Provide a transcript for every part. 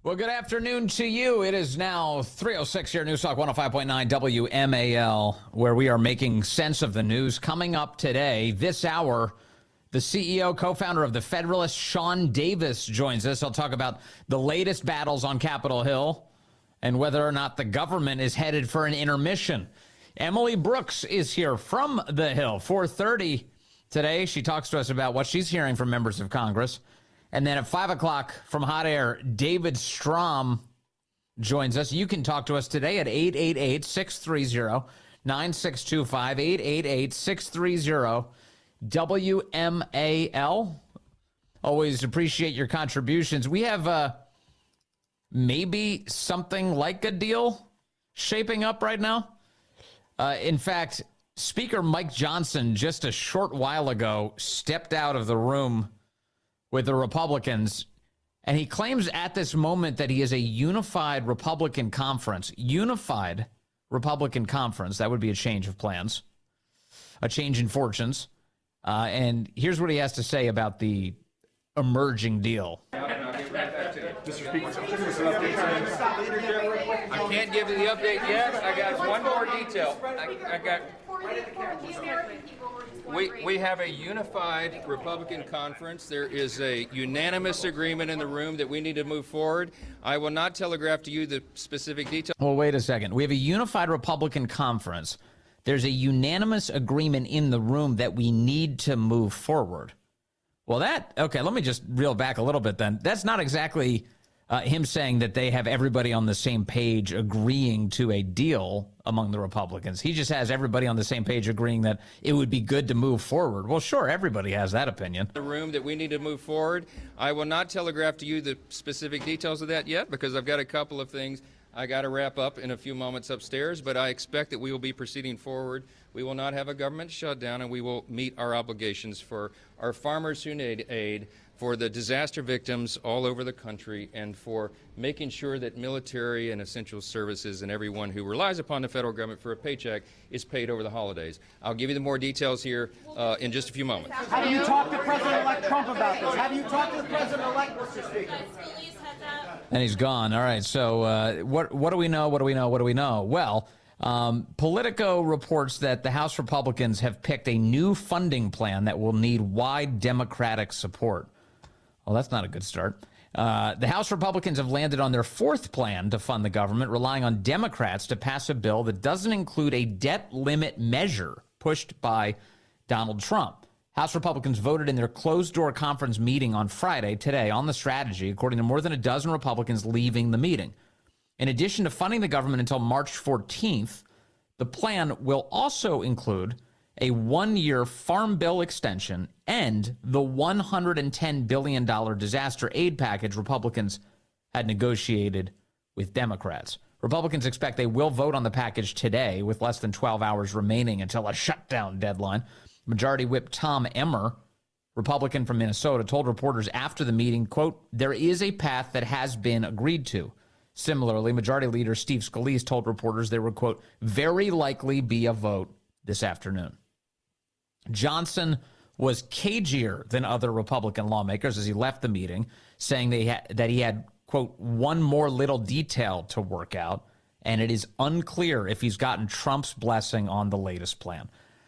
Well, good afternoon to you. It is now 3:06 here, News Talk 105.9 WMAL, where we are making sense of the news. Coming up today, this hour, the CEO, co-founder of The Federalist, Sean Davis, joins us. He'll talk about the latest battles on Capitol Hill and whether or not the government is headed for an intermission. Emily Brooks is here from the Hill, 4:30 today. She talks to us about what she's hearing from members of Congress. And then at 5 o'clock from Hot Air, David Strom joins us. You can talk to us today at 888-630-9625, 888-630-WMAL. Always appreciate your contributions. We have maybe something like a deal shaping up right now. In fact, Speaker Mike Johnson just a short while ago stepped out of the room with the Republicans, and he claims at this moment that he is a unified Republican conference. Unified Republican conference. That would be a change of plans, a change in fortunes. And here's what he has to say about the emerging deal. Mr. Speaker, I can't give you the update yet. I got one more detail. We have a unified Republican conference. There is a unanimous agreement in the room that we need to move forward. I will not telegraph to you the specific details. Well, wait a second. We have a unified Republican conference. There's a unanimous agreement in the room that we need to move forward. Well, okay, let me just reel back a little bit then. That's not exactly him saying that they have everybody on the same page agreeing to a deal among the Republicans. He just has everybody on the same page agreeing that it would be good to move forward. Well, sure, everybody has that opinion. The room that we need to move forward. I will not telegraph to you the specific details of that yet because I've got a couple of things I got to wrap up in a few moments upstairs, but I expect that we will be proceeding forward. We will not have a government shutdown, and we will meet our obligations for our farmers who need aid, for the disaster victims all over the country, and for making sure that military and essential services and everyone who relies upon the federal government for a paycheck is paid over the holidays. I'll give you the more details here in just a few moments. Have you talked to President-elect Trump about this? Have you talked to the President-elect, Mr. Speaker? And he's gone. All right, so what do we know? What do we know? What do we know? Well, Politico reports that the House Republicans have picked a new funding plan that will need wide Democratic support. Well, that's not a good start. The House Republicans have landed on their fourth plan to fund the government, relying on Democrats to pass a bill that doesn't include a debt limit measure pushed by Donald Trump. House Republicans voted in their closed-door conference meeting on Friday, today, on the strategy, according to more than a dozen Republicans leaving the meeting. In addition to funding the government until March 14th, the plan will also include a one-year farm bill extension and the $110 billion disaster aid package Republicans had negotiated with Democrats. Republicans expect they will vote on the package today with less than 12 hours remaining until a shutdown deadline. Majority Whip Tom Emmer, Republican from Minnesota, told reporters after the meeting, quote, "There is a path that has been agreed to." Similarly, Majority Leader Steve Scalise told reporters there would, quote, "very likely be a vote this afternoon." Johnson was cagier than other Republican lawmakers as he left the meeting, saying that he had, quote, "one more little detail to work out, and it is unclear if he's gotten Trump's blessing on the latest plan."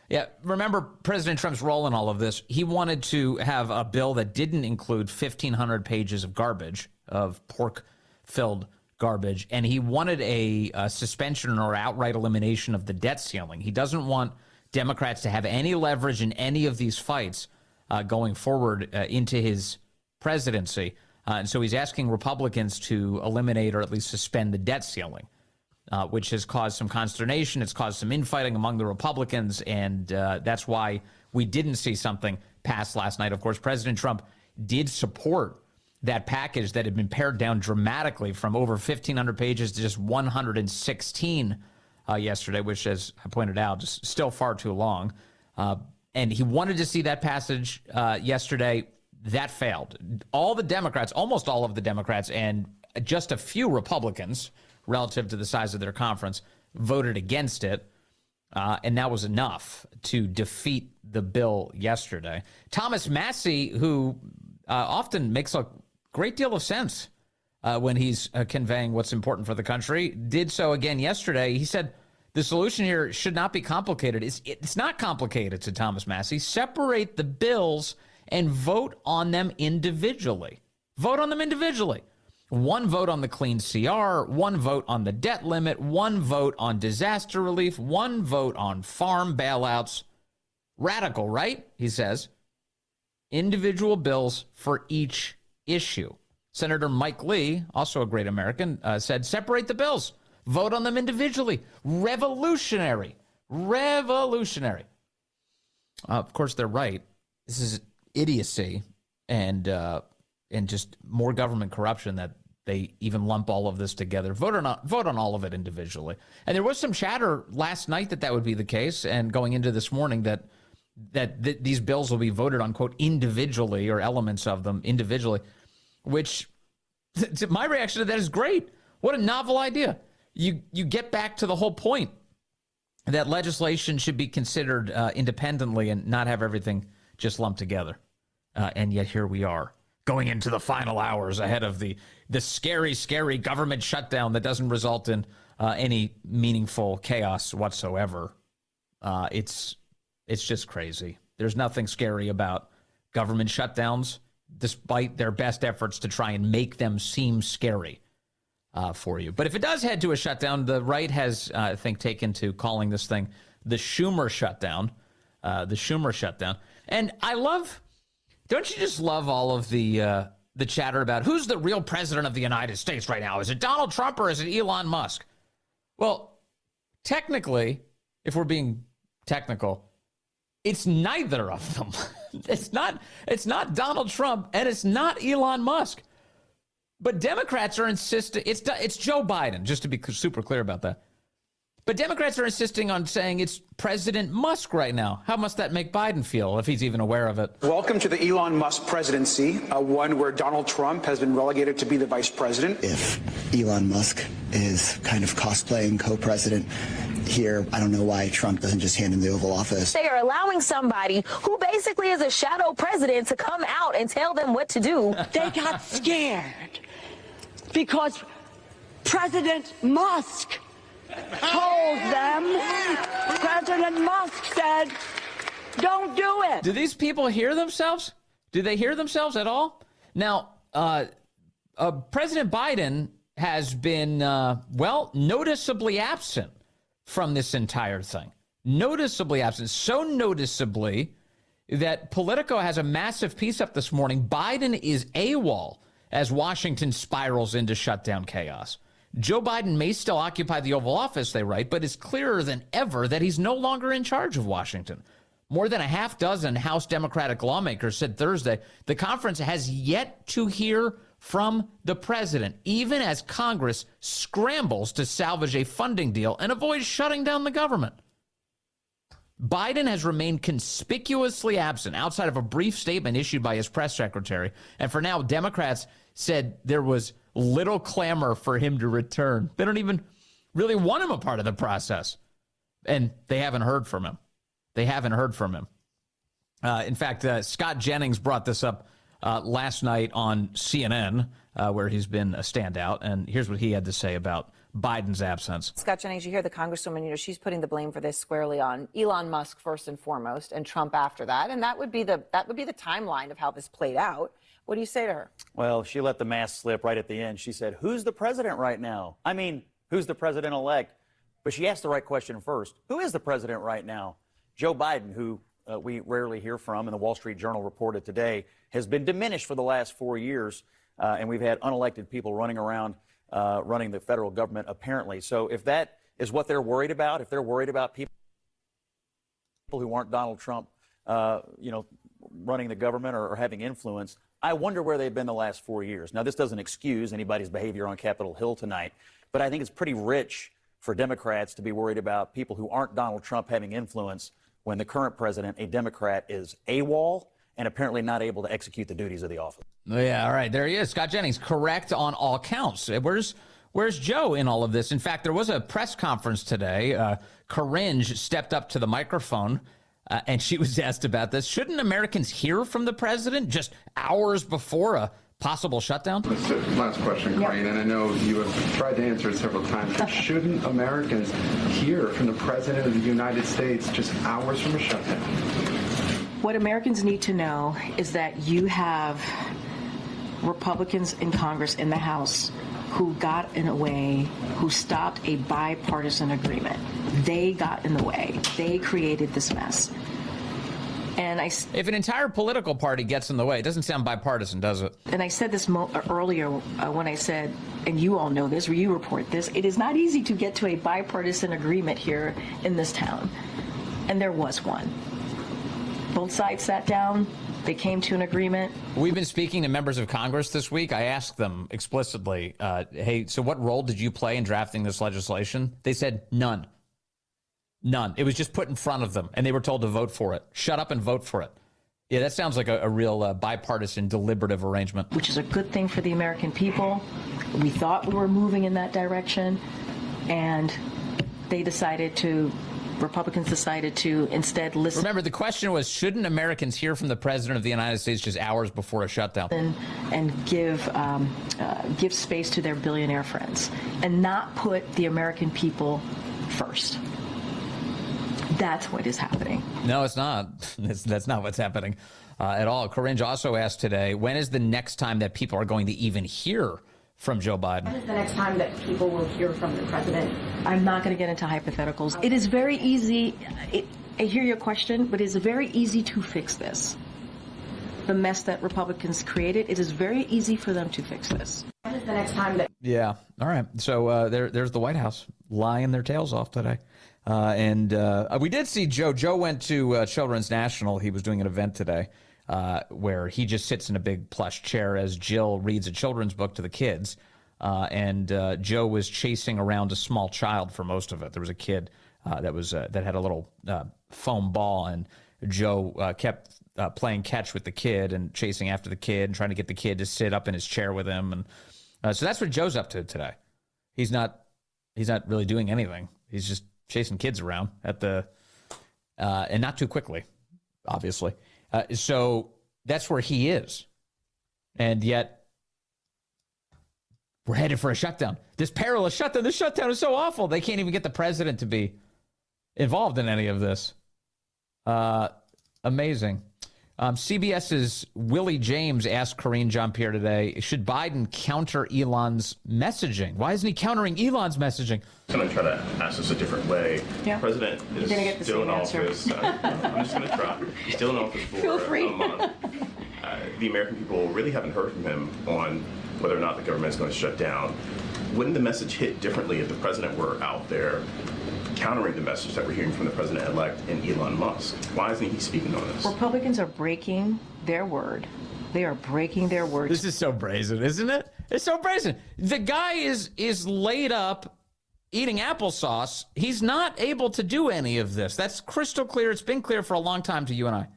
Yeah, remember President Trump's role in all of this. He wanted to have a bill that didn't include 1,500 pages of garbage, of pork-filled garbage, and he wanted a suspension or outright elimination of the debt ceiling. He doesn't want Democrats to have any leverage in any of these fights going forward into his presidency. And so he's asking Republicans to eliminate or at least suspend the debt ceiling, which has caused some consternation. It's caused some infighting among the Republicans, and that's why we didn't see something pass last night. Of course, President Trump did support that package that had been pared down dramatically from over 1,500 pages to just 116 yesterday, which, as I pointed out, is still far too long. And he wanted to see that passage yesterday. That failed. All the Democrats, almost all of the Democrats, and just a few Republicans, relative to the size of their conference, voted against it. And that was enough to defeat the bill yesterday. Thomas Massie, who often makes a great deal of sense when he's conveying what's important for the country. Did so again yesterday. He said the solution here should not be complicated. It's not complicated, said Thomas Massie. Separate the bills and vote on them individually. Vote on them individually. One vote on the clean CR, one vote on the debt limit, one vote on disaster relief, one vote on farm bailouts. Radical, right? He says. Individual bills for each issue. Senator Mike Lee, also a great American, said separate the bills. Vote on them individually. Revolutionary. Revolutionary. Of course, they're right. This is idiocy and just more government corruption that they even lump all of this together. Vote on all of it individually. And there was some chatter last night that would be the case, and going into this morning that these bills will be voted on, quote, individually, or elements of them individually, which my reaction to that is great. What a novel idea. You get back to the whole point that legislation should be considered independently and not have everything just lumped together. And yet here we are, going into the final hours ahead of the scary, scary government shutdown that doesn't result in any meaningful chaos whatsoever. It's just crazy. There's nothing scary about government shutdowns, despite their best efforts to try and make them seem scary for you. But if it does head to a shutdown, the right has, I think, taken to calling this thing the Schumer shutdown. The Schumer shutdown. And I love... Don't you just love all of the chatter about who's the real president of the United States right now? Is it Donald Trump or is it Elon Musk? Well, technically, if we're being technical, it's neither of them. It's not Donald Trump and it's not Elon Musk. But Democrats are insisting it's Joe Biden, just to be super clear about that. But Democrats are insisting on saying it's President Musk right now. How must that make Biden feel, if he's even aware of it? Welcome to the Elon Musk presidency, one where Donald Trump has been relegated to be the vice president. If Elon Musk is kind of cosplaying co-president here, I don't know why Trump doesn't just hand him the Oval Office. They are allowing somebody who basically is a shadow president to come out and tell them what to do. They got scared because President Musk told them, President Musk said, don't do it. Do these people hear themselves? Do they hear themselves at all? Now, President Biden has been, noticeably absent from this entire thing. Noticeably absent. So noticeably that Politico has a massive piece up this morning. Biden is AWOL as Washington spirals into shutdown chaos. Joe Biden may still occupy the Oval Office, they write, but it's clearer than ever that he's no longer in charge of Washington. More than a half dozen House Democratic lawmakers said Thursday the conference has yet to hear from the president, even as Congress scrambles to salvage a funding deal and avoid shutting down the government. Biden has remained conspicuously absent outside of a brief statement issued by his press secretary. And for now, Democrats said there was little clamor for him to return. They don't even really want him a part of the process. And they haven't heard from him. They haven't heard from him. In fact, Scott Jennings brought this up last night on CNN, where he's been a standout. And here's what he had to say about Biden's absence. Scott Jennings, you hear the Congresswoman, she's putting the blame for this squarely on Elon Musk first and foremost, and Trump after that. And that would be the timeline of how this played out. What do you say to her? Well, she let the mask slip right at the end. She said, who's the president right now? I mean, who's the president-elect? But she asked the right question first. Who is the president right now? Joe Biden, who we rarely hear from, and the Wall Street Journal reported today, has been diminished for the last 4 years, and we've had unelected people running around running the federal government, apparently. So if that is what they're worried about, if they're worried about people who aren't Donald Trump, running the government or having influence, I wonder where they've been the last 4 years. Now, this doesn't excuse anybody's behavior on Capitol Hill tonight, but I think it's pretty rich for Democrats to be worried about people who aren't Donald Trump having influence when the current president, a Democrat, is AWOL and apparently not able to execute the duties of the office. Yeah, all right, there he is. Scott Jennings, correct on all counts. Where's Joe in all of this? In fact, there was a press conference today. Corinne stepped up to the microphone, and she was asked about this. Shouldn't Americans hear from the president just hours before a possible shutdown? Last question, Corinne, and I know you have tried to answer it several times, but shouldn't Americans hear from the President of the United States just hours from a shutdown? What Americans need to know is that you have Republicans in Congress, in the House, who got in the way, who stopped a bipartisan agreement. They got in the way. They created this mess. And if an entire political party gets in the way, it doesn't sound bipartisan, does it? And I said this earlier when I said, and you all know this, or you report this, it is not easy to get to a bipartisan agreement here in this town. And there was one. Both sides sat down. They came to an agreement. We've been speaking to members of Congress this week. I asked them explicitly, hey, so what role did you play in drafting this legislation? They said none. None. It was just put in front of them, and they were told to vote for it. Shut up and vote for it. Yeah, that sounds like a real bipartisan deliberative arrangement. Which is a good thing for the American people. We thought we were moving in that direction, and Republicans decided to instead listen. Remember, the question was, shouldn't Americans hear from the President of the United States just hours before a shutdown? And give space to their billionaire friends and not put the American people first. That's what is happening. No, it's not. That's not what's happening at all. Corinne also asked today, when is the next time that people are going to even hear from Joe Biden? When is the next time that people will hear from the president? I'm not going to get into hypotheticals. It is very easy. I hear your question, but it's very easy to fix this. The mess that Republicans created, it is very easy for them to fix this. When is the next time that... Yeah. All right. So there's the White House lying their tails off today. And we did see Joe. Joe went to Children's National. He was doing an event today where he just sits in a big plush chair as Jill reads a children's book to the kids. And Joe was chasing around a small child for most of it. There was a kid that had a little foam ball, and Joe kept playing catch with the kid and chasing after the kid and trying to get the kid to sit up in his chair with him. And so that's what Joe's up to today. He's not really doing anything. He's just chasing kids around and not too quickly, obviously. So that's where he is. And yet we're headed for a shutdown. This perilous shutdown. This shutdown is so awful. They can't even get the president to be involved in any of this. Amazing. CBS's Willie James asked Karine Jean-Pierre today, should Biden counter Elon's messaging? Why isn't he countering Elon's messaging? I'm going to try to ask this a different way. Yeah. The president is still in office. I'm just going to try. He's still in office for a month. The American people really haven't heard from him on whether or not the government is going to shut down. Wouldn't the message hit differently if the president were out there countering the message that we're hearing from the president-elect and Elon Musk? Why isn't he speaking on this? Republicans are breaking their word. They are breaking their word. This is so brazen, isn't it? It's so brazen. The guy is laid up eating applesauce. He's not able to do any of this. That's crystal clear. It's been clear for a long time to you and I.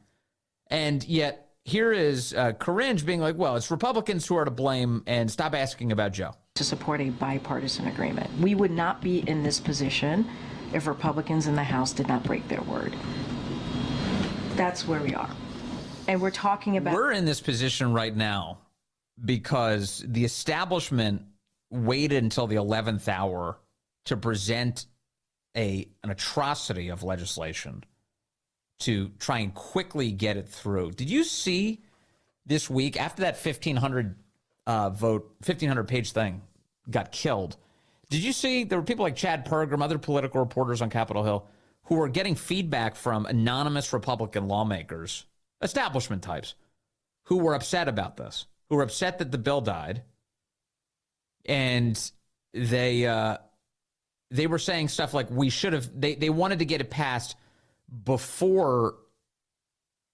And yet here is Karine being like, well, it's Republicans who are to blame, and stop asking about Joe. To support a bipartisan agreement. We would not be in this position if Republicans in the House did not break their word. That's where we are. And we're talking about... We're in this position right now because the establishment waited until the 11th hour to present an atrocity of legislation to try and quickly get it through. Did you see this week, after that 1,500 page thing got killed, did you see there were people like Chad Pergram, other political reporters on Capitol Hill, who were getting feedback from anonymous Republican lawmakers, establishment types, who were upset about this, who were upset that the bill died, and they were saying stuff like, we should have, they wanted to get it passed before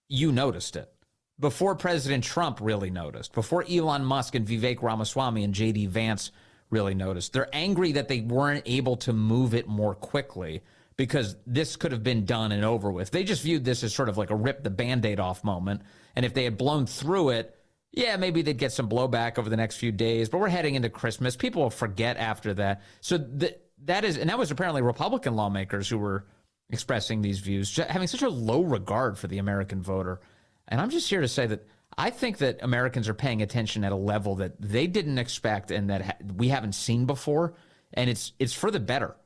you noticed it, before President Trump really noticed, before Elon Musk and Vivek Ramaswamy and J.D. Vance really noticed. They're angry that they weren't able to move it more quickly because this could have been done and over with. They just viewed this as sort of like a rip the Band-Aid off moment. And if they had blown through it, yeah, maybe they'd get some blowback over the next few days, but we're heading into Christmas. People will forget after that. So that was apparently Republican lawmakers who were expressing these views, having such a low regard for the American voter. And I'm just here to say that I think that Americans are paying attention at a level that they didn't expect and that we haven't seen before. And it's for the better.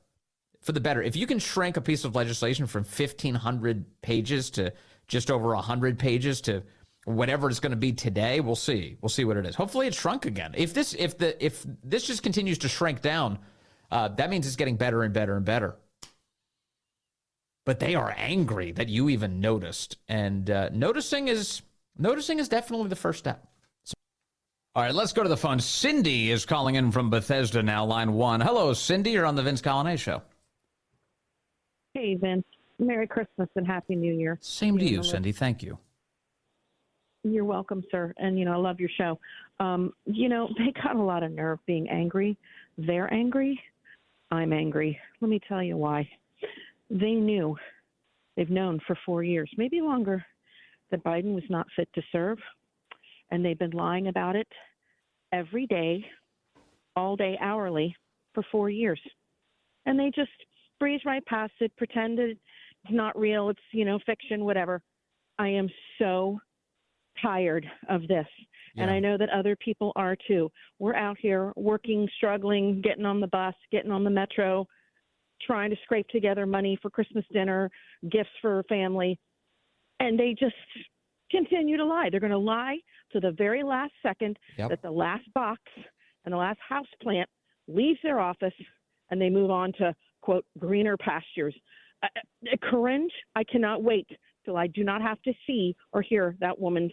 For the better. If you can shrink a piece of legislation from 1,500 pages to just over 100 pages to whatever it's going to be today, we'll see. We'll see what it is. Hopefully it's shrunk again. If this just continues to shrink down, that means it's getting better and better and better. But they are angry that you even noticed. And noticing is definitely the first step. All right, let's go to the phone. Cindy is calling in from Bethesda now, line 1. Hello, Cindy. You're on the Vince Coglianese Show. Hey, Vince. Merry Christmas and Happy New Year. Same to you, Cindy. Thank you. You're welcome, sir. And, I love your show. They got a lot of nerve being angry. They're angry. I'm angry. Let me tell you why. They've known for 4 years, maybe longer, that Biden was not fit to serve. And they've been lying about it every day, all day, hourly, for 4 years. And they just breeze right past it, pretend it's not real, it's, fiction, whatever. I am so tired of this. Yeah. And I know that other people are too. We're out here working, struggling, getting on the bus, getting on the metro, trying to scrape together money for Christmas dinner, gifts for family. And they just continue to lie. They're going to lie to the very last second that the last box and the last house plant leaves their office and they move on to, quote, greener pastures. Corinne, I cannot wait till I do not have to see or hear that woman's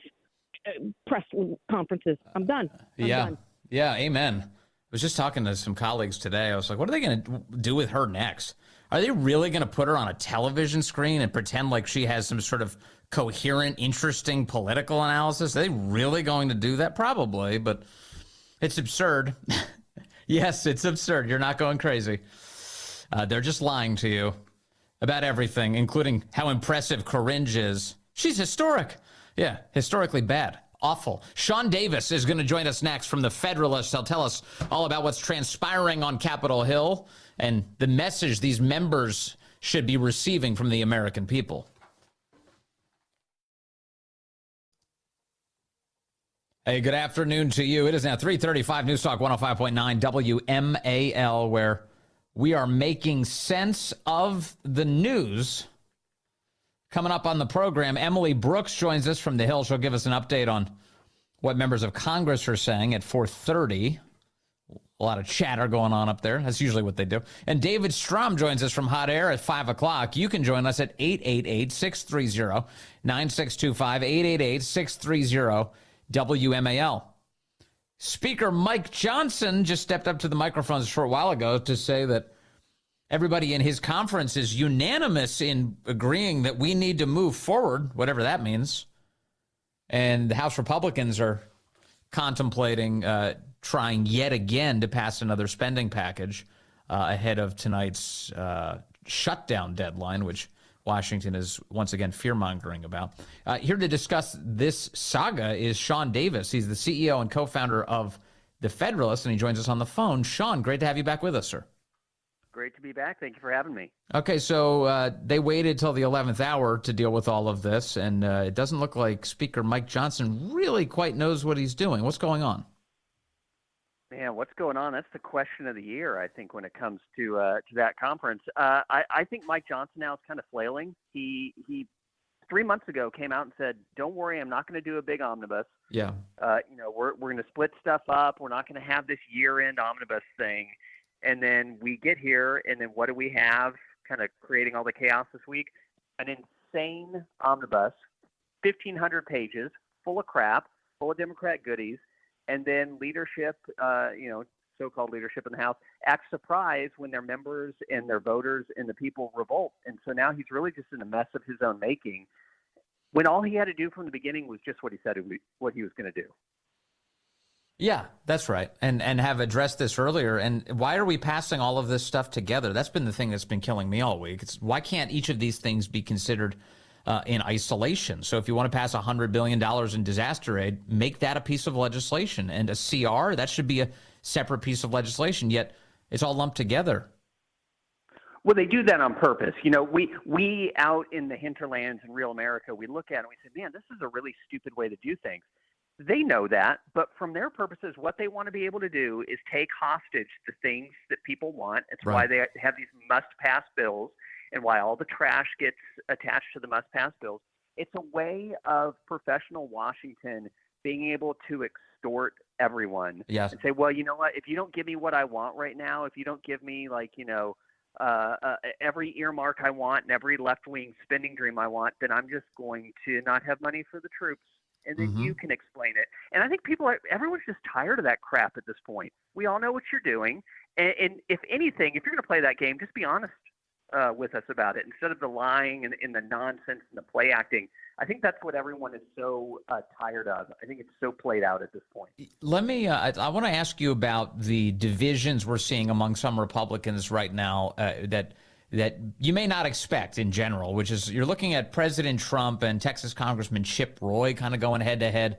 press conferences. I'm done. I'm done. Yeah, amen. I was just talking to some colleagues today. I was like, what are they going to do with her next? Are they really going to put her on a television screen and pretend like she has some sort of coherent, interesting political analysis? Are they really going to do that? Probably, but it's absurd. Yes, it's absurd. You're not going crazy. They're just lying to you about everything, including how impressive Corinne is. She's historic. Yeah, historically bad. Awful. Sean Davis is going to join us next from The Federalist. He'll tell us all about what's transpiring on Capitol Hill and the message these members should be receiving from the American people. Hey, good afternoon to you. It is now 3:35 News Talk 105.9 WMAL, where we are making sense of the news. Coming up on the program, Emily Brooks joins us from the Hill. She'll give us an update on what members of Congress are saying at 4:30. A lot of chatter going on up there. That's usually what they do. And David Strom joins us from Hot Air at 5 o'clock. You can join us at 888-630-9625, 888-630-WMAL. Speaker Mike Johnson just stepped up to the microphones a short while ago to say that everybody in his conference is unanimous in agreeing that we need to move forward, whatever that means. And the House Republicans are contemplating trying yet again to pass another spending package ahead of tonight's shutdown deadline, which Washington is once again fear-mongering about. Here to discuss this saga is Sean Davis. He's the CEO and co-founder of The Federalist, and he joins us on the phone. Sean, great to have you back with us, sir. Great to be back. Thank you for having me. Okay, so they waited till the 11th hour to deal with all of this, and it doesn't look like Speaker Mike Johnson really quite knows what he's doing. What's going on? Man, what's going on? That's the question of the year, I think, when it comes to that conference. I think Mike Johnson now is kind of flailing. He 3 months ago came out and said, "Don't worry, I'm not going to do a big omnibus. Yeah. We're going to split stuff up. We're not going to have this year-end omnibus thing." And then we get here, and then what do we have kind of creating all the chaos this week? An insane omnibus, 1,500 pages, full of crap, full of Democrat goodies, and then leadership, so-called leadership in the House, acts surprised when their members and their voters and the people revolt. And so now he's really just in a mess of his own making, when all he had to do from the beginning was just what he said what he was going to do. Yeah, that's right. And have addressed this earlier. And why are we passing all of this stuff together? That's been the thing that's been killing me all week. It's why can't each of these things be considered in isolation? So if you want to pass $100 billion in disaster aid, make that a piece of legislation. And a CR, that should be a separate piece of legislation. Yet it's all lumped together. Well, they do that on purpose. We out in the hinterlands in real America, we look at it and we say, man, this is a really stupid way to do things. They know that, but from their purposes, what they want to be able to do is take hostage the things that people want. It's why they have these must-pass bills and why all the trash gets attached to the must-pass bills. It's a way of professional Washington being able to extort everyone and say, well, you know what, if you don't give me what I want right now, if you don't give me every earmark I want and every left-wing spending dream I want, then I'm just going to not have money for the troops. And then you can explain it. And I think everyone's just tired of that crap at this point. We all know what you're doing. And if anything, if you're going to play that game, just be honest with us about it instead of the lying and the nonsense and the play acting. I think that's what everyone is so tired of. I think it's so played out at this point. Let me, I want to ask you about the divisions we're seeing among some Republicans right now that you may not expect in general, which is you're looking at President Trump and Texas Congressman Chip Roy kind of going head-to-head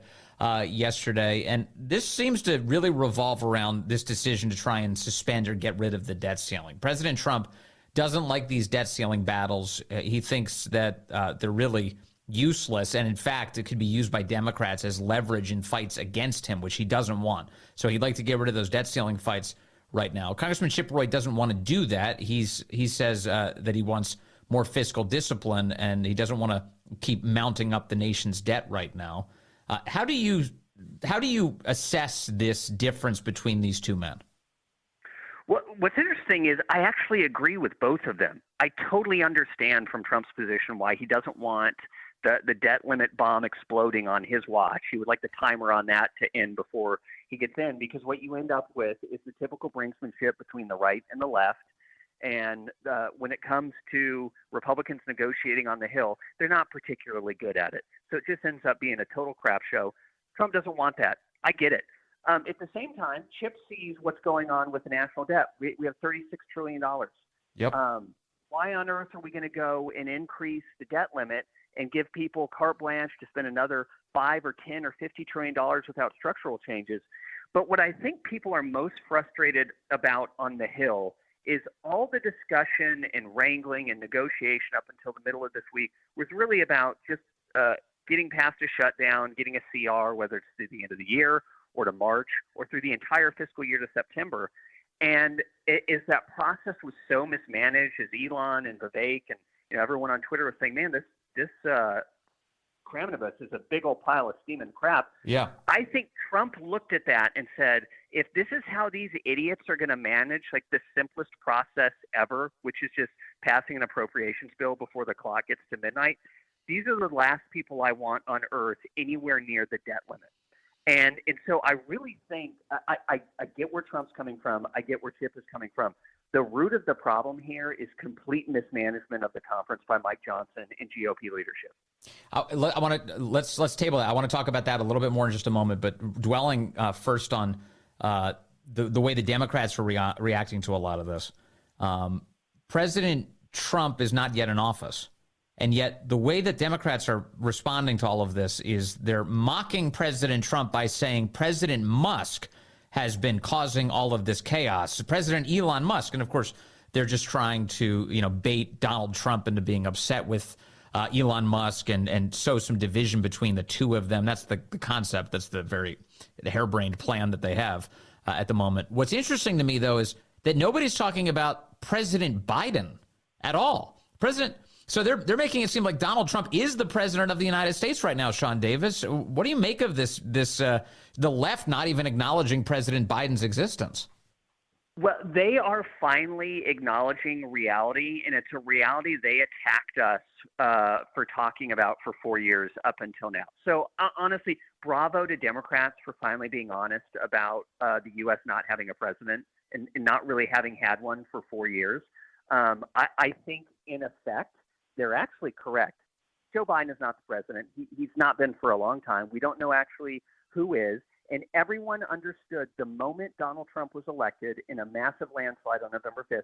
yesterday. And this seems to really revolve around this decision to try and suspend or get rid of the debt ceiling. President Trump doesn't like these debt ceiling battles. He thinks that they're really useless. And in fact, it could be used by Democrats as leverage in fights against him, which he doesn't want. So he'd like to get rid of those debt ceiling fights right now. Congressman Chip Roy doesn't want to do that. He says that he wants more fiscal discipline and he doesn't want to keep mounting up the nation's debt right now. How do you assess this difference between these two men? What's interesting is I actually agree with both of them. I totally understand from Trump's position why he doesn't want the debt limit bomb exploding on his watch. He would like the timer on that to end before he gets in, because what you end up with is the typical brinksmanship between the right and the left. And when it comes to Republicans negotiating on the Hill, they're not particularly good at it. So it just ends up being a total crap show. Trump doesn't want that. I get it. At the same time, Chip sees what's going on with the national debt. We have $36 trillion. Yep. Why on earth are we going to go and increase the debt limit and give people carte blanche to spend another $5 or $10 or $50 trillion without structural changes? But what I think people are most frustrated about on the Hill is all the discussion and wrangling and negotiation up until the middle of this week was really about just getting past a shutdown, getting a CR, whether it's through the end of the year or to March or through the entire fiscal year to September. And that process was so mismanaged, as Elon and Vivek and everyone on Twitter was saying, man, this Kramnibus is a big old pile of steaming crap. Yeah. I think Trump looked at that and said, if this is how these idiots are going to manage like the simplest process ever, which is just passing an appropriations bill before the clock gets to midnight, these are the last people I want on earth anywhere near the debt limit. And so I really think I get where Trump's coming from. I get where Chip is coming from. The root of the problem here is complete mismanagement of the conference by Mike Johnson and GOP leadership. I want to let's table that. I want to talk about that a little bit more in just a moment. But dwelling first on the way the Democrats are reacting to a lot of this. President Trump is not yet in office. And yet the way that Democrats are responding to all of this is they're mocking President Trump by saying President Musk has been causing all of this chaos. President Elon Musk. And of course, they're just trying to, bait Donald Trump into being upset with Elon Musk and sow some division between the two of them. That's the concept. That's the harebrained plan that they have at the moment. What's interesting to me, though, is that nobody's talking about President Biden at all. So they're making it seem like Donald Trump is the president of the United States right now, Sean Davis. What do you make of this the left not even acknowledging President Biden's existence? Well, they are finally acknowledging reality, and it's a reality they attacked us for talking about for 4 years up until now. So honestly, bravo to Democrats for finally being honest about the U.S. not having a president and not really having had one for 4 years. I think, in effect, they're actually correct. Joe Biden is not the president. He's not been for a long time. We don't know actually who is. And everyone understood the moment Donald Trump was elected in a massive landslide on November 5th,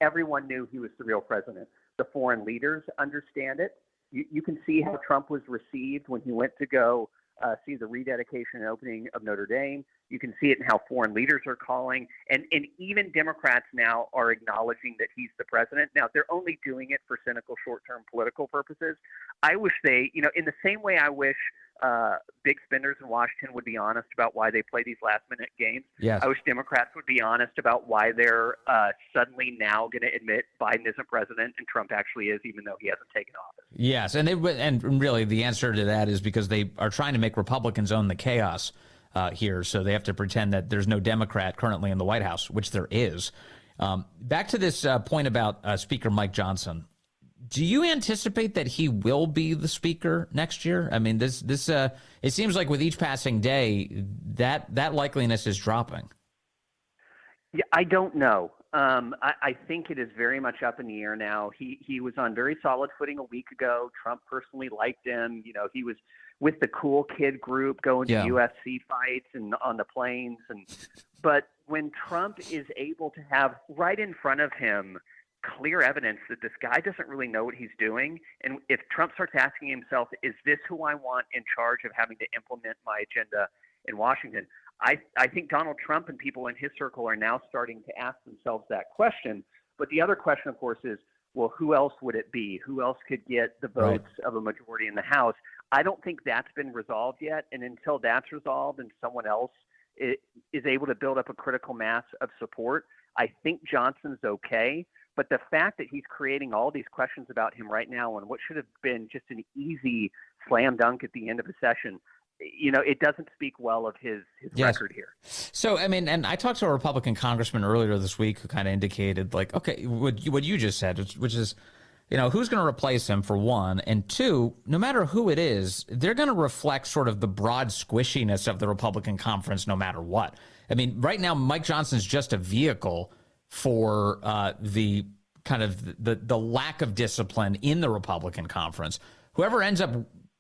everyone knew he was the real president. The foreign leaders understand it. You can see how Trump was received when he went to go see the rededication and opening of Notre Dame. You can see it in how foreign leaders are calling. And even Democrats now are acknowledging that he's the president. Now, they're only doing it for cynical short-term political purposes. I wish they, in the same way I wish big spenders in Washington would be honest about why they play these last-minute games. Yes. I wish Democrats would be honest about why they're suddenly now going to admit Biden isn't president and Trump actually is, even though he hasn't taken office. Yes, and really the answer to that is because they are trying to make Republicans own the chaos here, so they have to pretend that there's no Democrat currently in the White House, which there is. Back to this point about Speaker Mike Johnson. Do you anticipate that he will be the speaker next year? I mean, it seems like with each passing day, that likeliness is dropping. Yeah, I don't know. I think it is very much up in the air now. He was on very solid footing a week ago. Trump personally liked him. You know, he was with the cool kid group going to UFC fights and on the planes. But when Trump is able to have right in front of him clear evidence that this guy doesn't really know what he's doing, and if Trump starts asking himself, is this who I want in charge of having to implement my agenda in Washington? I think Donald Trump and people in his circle are now starting to ask themselves that question. But the other question, of course, is, well, who else would it be? Who else could get the votes of a majority in the House? I don't think that's been resolved yet. And until that's resolved and someone else is able to build up a critical mass of support, I think Johnson's okay. But the fact that he's creating all these questions about him right now on what should have been just an easy slam dunk at the end of a session, you know, it doesn't speak well of his record here. So, I mean, and I talked to a Republican congressman earlier this week who kind of indicated, like, okay, what you just said, which is, you know, who's going to replace him, for one, and two, no matter who it is, they're going to reflect sort of the broad squishiness of the Republican conference no matter what. I mean, right now, Mike Johnson's just a vehicle for the kind of the lack of discipline in the Republican conference. Whoever ends up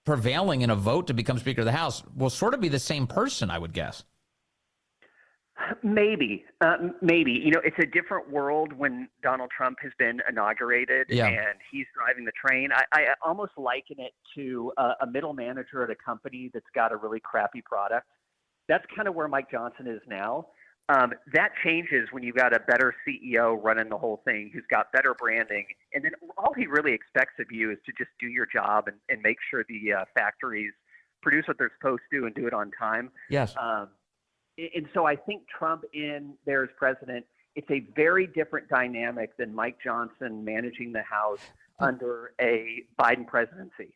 prevailing in a vote to become Speaker of the House will sort of be the same person, I would guess. Maybe. You know, it's a different world when Donald Trump has been inaugurated and he's driving the train. I almost liken it to a middle manager at a company that's got a really crappy product. That's kind of where Mike Johnson is now. That changes when you've got a better CEO running the whole thing who's got better branding. And then all he really expects of you is to just do your job and make sure the factories produce what they're supposed to do and do it on time. Yes. And so I think Trump in there as president, it's a very different dynamic than Mike Johnson managing the House under a Biden presidency.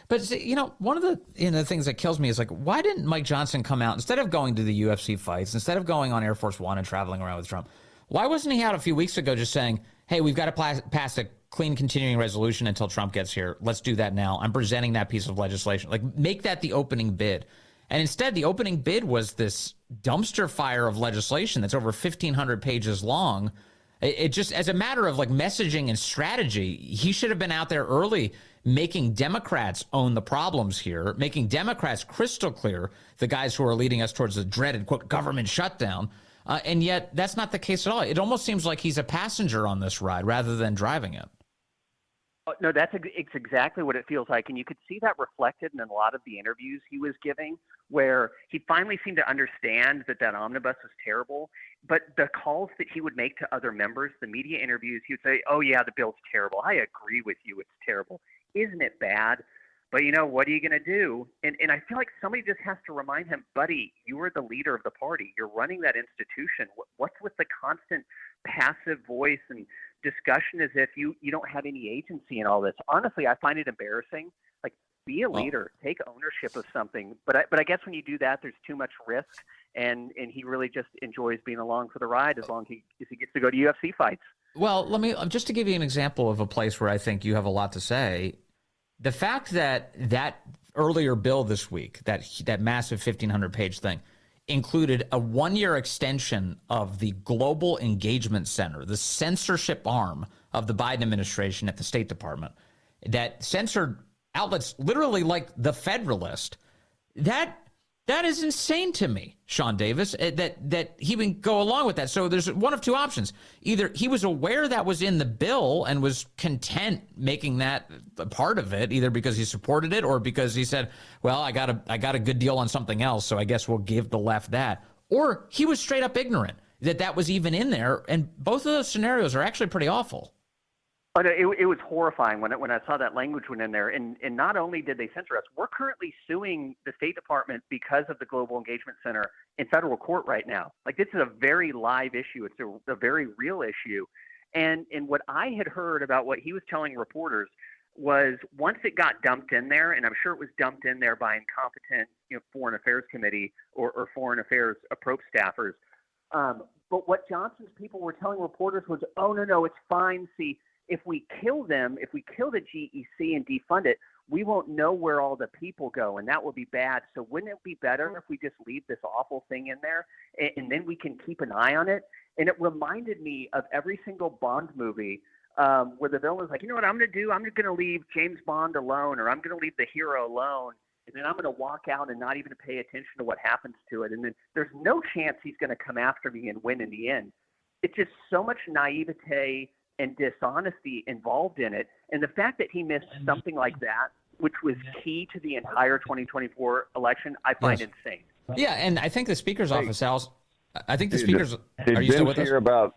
But, you know, one of the things that kills me is, like, why didn't Mike Johnson come out, instead of going to the UFC fights, instead of going on Air Force One and traveling around with Trump, why wasn't he out a few weeks ago just saying, hey, we've got to pass a clean continuing resolution until Trump gets here. Let's do that now. I'm presenting that piece of legislation. Like, make that the opening bid. And instead, the opening bid was this dumpster fire of legislation that's over 1,500 pages long. It just, as a matter of, like, messaging and strategy, he should have been out there early making Democrats own the problems here, making Democrats crystal clear, the guys who are leading us towards the dreaded, quote, government shutdown. And yet that's not the case at all. It almost seems like he's a passenger on this ride rather than driving it. No, it's exactly what it feels like. And you could see that reflected in a lot of the interviews he was giving, where he finally seemed to understand that omnibus was terrible. But the calls that he would make to other members, the media interviews, he would say, oh, yeah, the bill's terrible. I agree with you. It's terrible. Isn't it bad? But, you know, what are you going to do? And I feel like somebody just has to remind him, buddy, you are the leader of the party. You're running that institution. What's with the constant passive voice and discussion as if you don't have any agency in all this? Honestly, I find it embarrassing. Like, be a leader. Take ownership of something. But I guess when you do that, there's too much risk. And he really just enjoys being along for the ride as long as he gets to go to UFC fights. Well, let me just to give you an example of a place where I think you have a lot to say. The fact that earlier bill this week, that massive 1,500-page thing, included a 1-year extension of the Global Engagement Center, the censorship arm of the Biden administration at the State Department, that censored outlets literally like The Federalist. That is insane to me, Sean Davis, that he would go along with that. So there's one of two options. Either he was aware that was in the bill and was content making that a part of it, either because he supported it or because he said, well, I got a good deal on something else, so I guess we'll give the left that. Or he was straight up ignorant that was even in there. And both of those scenarios are actually pretty awful. Oh, no, it was horrifying when I saw that language went in there. And not only did they censor us, we're currently suing the State Department because of the Global Engagement Center in federal court right now. Like, this is a very live issue. It's a very real issue. And what I had heard about what he was telling reporters was once it got dumped in there, and I'm sure it was dumped in there by incompetent Foreign Affairs Committee or Foreign Affairs approach staffers. But what Johnson's people were telling reporters was, oh, no, it's fine. See, if we kill them, if we kill the GEC and defund it, we won't know where all the people go, and that would be bad. So wouldn't it be better if we just leave this awful thing in there, and then we can keep an eye on it? And it reminded me of every single Bond movie where the villain is like, you know what I'm going to do? I'm going to leave James Bond alone, or I'm going to leave the hero alone, and then I'm going to walk out and not even pay attention to what happens to it. And then there's no chance he's going to come after me and win in the end. It's just so much naivete and dishonesty involved in it. And the fact that he missed something like that, which was key to the entire 2024 election, I find insane. Yeah, and I think the Speaker's office, Al, I think the Speaker's... Did are you still with us? hear about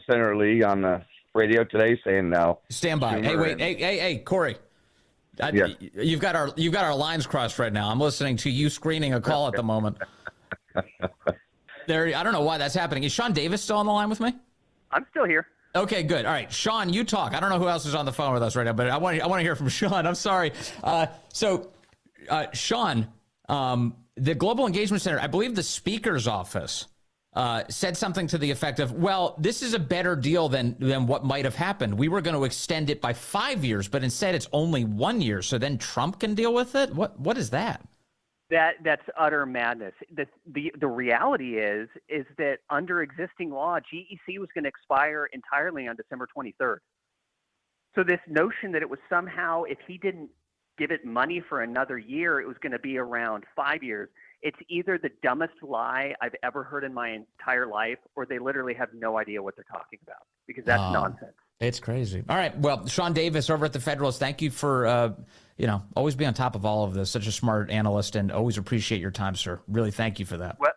Senator Lee on the radio today saying now... Stand by. Hey, wait. Hey, Corey. Yes. You've got our lines crossed right now. I'm listening to you screening a call at the moment. I don't know why that's happening. Is Sean Davis still on the line with me? I'm still here. Okay, good. All right, Sean, you talk. I don't know who else is on the phone with us right now, but I want to hear from Sean. I'm sorry. Sean, the Global Engagement Center, I believe the Speaker's office said something to the effect of, well, this is a better deal than what might have happened. We were going to extend it by 5 years, but instead it's only 1 year. So then Trump can deal with it? What is that? That's utter madness. The reality is that under existing law, GEC was going to expire entirely on December 23rd. So this notion that it was somehow, if he didn't give it money for another year, it was going to be around 5 years. It's either the dumbest lie I've ever heard in my entire life, or they literally have no idea what they're talking about, because that's nonsense. It's crazy. All right. Well, Sean Davis over at The Federalist, thank you for, always be on top of all of this. Such a smart analyst, and always appreciate your time, sir. Really thank you for that. Well,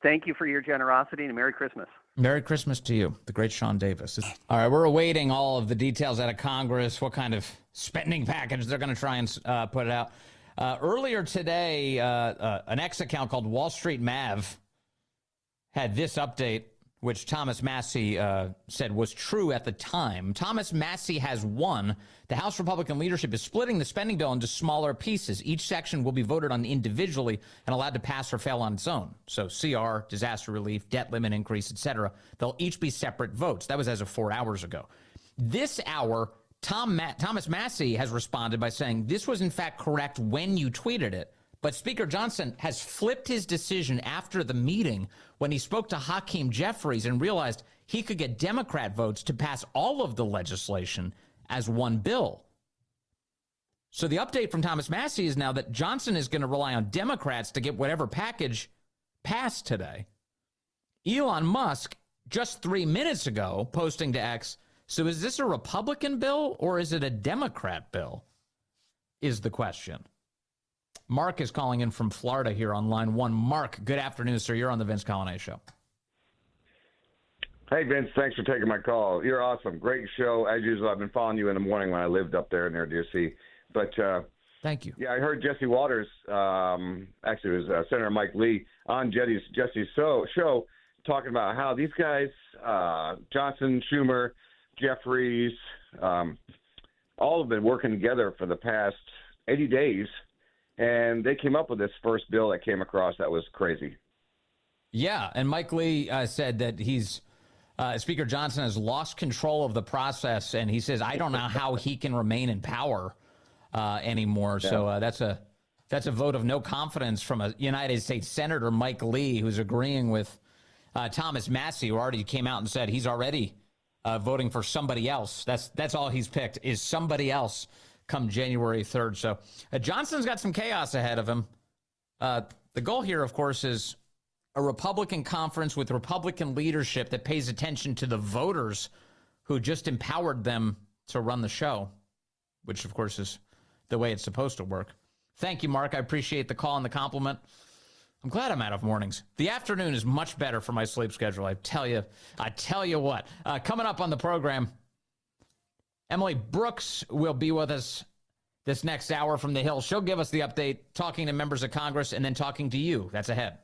thank you for your generosity, and Merry Christmas. Merry Christmas to you, the great Sean Davis. All right, we're awaiting all of the details out of Congress, what kind of spending package they're going to try and put it out. Earlier today, an X account called Wall Street Mav had this update, which Thomas Massie said was true at the time. Thomas Massie has won. The House Republican leadership is splitting the spending bill into smaller pieces. Each section will be voted on individually and allowed to pass or fail on its own. So CR, disaster relief, debt limit increase, etc. They'll each be separate votes. That was as of 4 hours ago. This hour, Thomas Massie has responded by saying this was in fact correct when you tweeted it. But Speaker Johnson has flipped his decision after the meeting when he spoke to Hakeem Jeffries and realized he could get Democrat votes to pass all of the legislation as one bill. So the update from Thomas Massie is now that Johnson is going to rely on Democrats to get whatever package passed today. Elon Musk, just 3 minutes ago, posting to X, so is this a Republican bill or is it a Democrat bill, is the question. Mark is calling in from Florida here on line one. Mark, good afternoon, sir. You're on the Vince Coglianese Show. Hey, Vince. Thanks for taking my call. You're awesome. Great show. As usual, I've been following you in the morning when I lived up there near DC. But thank you. Yeah, I heard Jesse Waters, actually it was Senator Mike Lee, on Jesse's show talking about how these guys, Johnson, Schumer, Jeffries, all have been working together for the past 80 days. And they came up with this first bill that came across that was crazy. Yeah, and Mike Lee said that Speaker Johnson has lost control of the process, and he says, I don't know how he can remain in power anymore. Yeah. So that's a vote of no confidence from a United States Senator, Mike Lee, who's agreeing with Thomas Massie, who already came out and said he's already voting for somebody else. That's all he's picked is somebody else come January 3rd. So Johnson's got some chaos ahead of him. The goal here, of course, is a Republican conference with Republican leadership that pays attention to the voters who just empowered them to run the show, which, of course, is the way it's supposed to work. Thank you, Mark. I appreciate the call and the compliment. I'm glad I'm out of mornings. The afternoon is much better for my sleep schedule. I tell you what. Coming up on the program, Emily Brooks will be with us this next hour from the Hill. She'll give us the update, talking to members of Congress and then talking to you. That's ahead.